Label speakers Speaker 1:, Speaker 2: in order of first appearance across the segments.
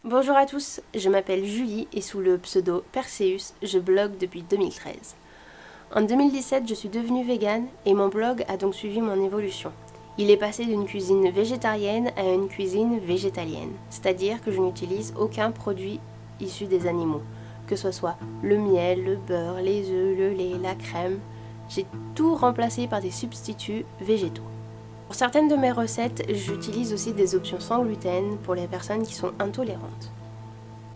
Speaker 1: Bonjour à tous, je m'appelle Julie et sous le pseudo Perseus, je blogue depuis 2013. En 2017, je suis devenue végane et mon blog a donc suivi mon évolution. Il est passé d'une cuisine végétarienne à une cuisine végétalienne, c'est-à-dire que je n'utilise aucun produit issu des animaux, que ce soit le miel, le beurre, les œufs, le lait, la crème. J'ai tout remplacé par des substituts végétaux. Pour certaines de mes recettes, j'utilise aussi des options sans gluten pour les personnes qui sont intolérantes.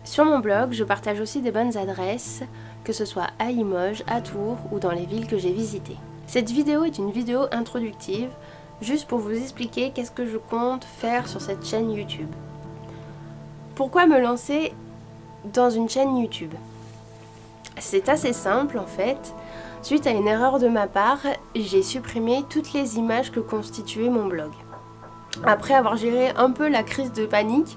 Speaker 1: Sur mon blog, je partage aussi des bonnes adresses, que ce soit à Limoges, à Tours ou dans les villes que j'ai visitées. Cette vidéo est une vidéo introductive, juste pour vous expliquer qu'est-ce que je compte faire sur cette chaîne YouTube. Pourquoi me lancer dans une chaîne YouTube ? C'est assez simple en fait. Suite à une erreur de ma part, j'ai supprimé toutes les images que constituait mon blog. Après avoir géré un peu la crise de panique,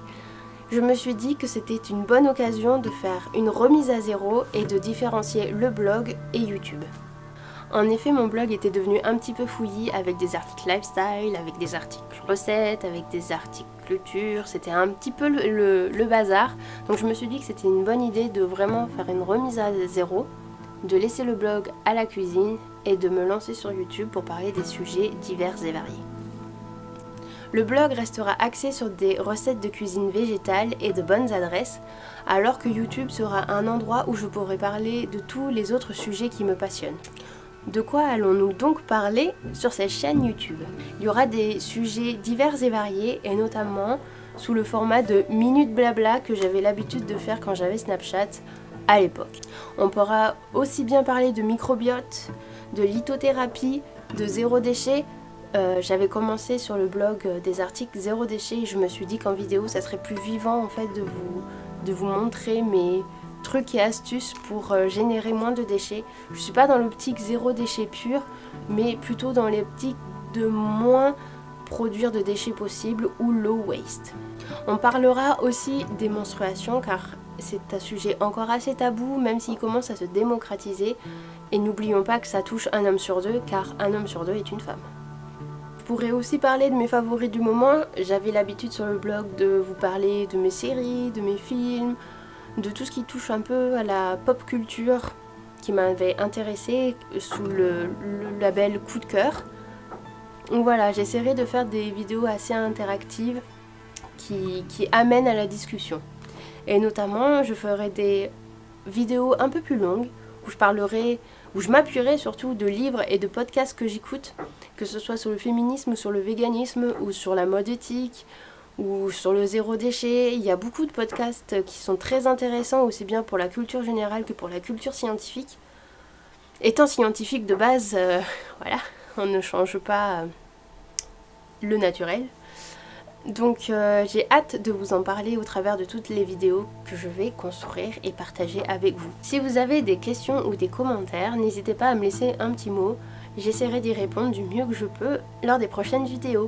Speaker 1: je me suis dit que c'était une bonne occasion de faire une remise à zéro et de différencier le blog et YouTube. En effet, mon blog était devenu un petit peu fouillis avec des articles lifestyle, avec des articles recettes, avec des articles culture, c'était un petit peu le bazar. Donc je me suis dit que c'était une bonne idée de vraiment faire une remise à zéro, de laisser le blog à la cuisine et de me lancer sur YouTube pour parler des sujets divers et variés. Le blog restera axé sur des recettes de cuisine végétale et de bonnes adresses, alors que YouTube sera un endroit où je pourrai parler de tous les autres sujets qui me passionnent. De quoi allons-nous donc parler sur cette chaîne YouTube ? Il y aura des sujets divers et variés, et notamment sous le format de minutes blabla que j'avais l'habitude de faire quand j'avais Snapchat à l'époque. On pourra aussi bien parler de microbiote, de lithothérapie, de zéro déchet. J'avais commencé sur le blog des articles zéro déchet et je me suis dit qu'en vidéo ça serait plus vivant en fait de vous montrer mes trucs et astuces pour générer moins de déchets. Je suis pas dans l'optique zéro déchet pur, mais plutôt dans l'optique de moins produire de déchets possibles ou low waste. On parlera aussi des menstruations car c'est un sujet encore assez tabou même s'il commence à se démocratiser, et n'oublions pas que ça touche un homme sur deux car un homme sur deux est une femme. Je pourrais aussi parler de mes favoris du moment. J'avais l'habitude sur le blog de vous parler de mes séries, de mes films, de tout ce qui touche un peu à la pop culture qui m'avait intéressée sous le label coup de cœur. Donc voilà, j'essaierai de faire des vidéos assez interactives qui amènent à la discussion. Et notamment, je ferai des vidéos un peu plus longues où je m'appuierai surtout de livres et de podcasts que j'écoute, que ce soit sur le féminisme, sur le véganisme ou sur la mode éthique ou sur le zéro déchet. Il y a beaucoup de podcasts qui sont très intéressants aussi bien pour la culture générale que pour la culture scientifique. Étant scientifique de base, voilà, on ne change pas le naturel. Donc j'ai hâte de vous en parler au travers de toutes les vidéos que je vais construire et partager avec vous. Si vous avez des questions ou des commentaires, n'hésitez pas à me laisser un petit mot. J'essaierai d'y répondre du mieux que je peux lors des prochaines vidéos.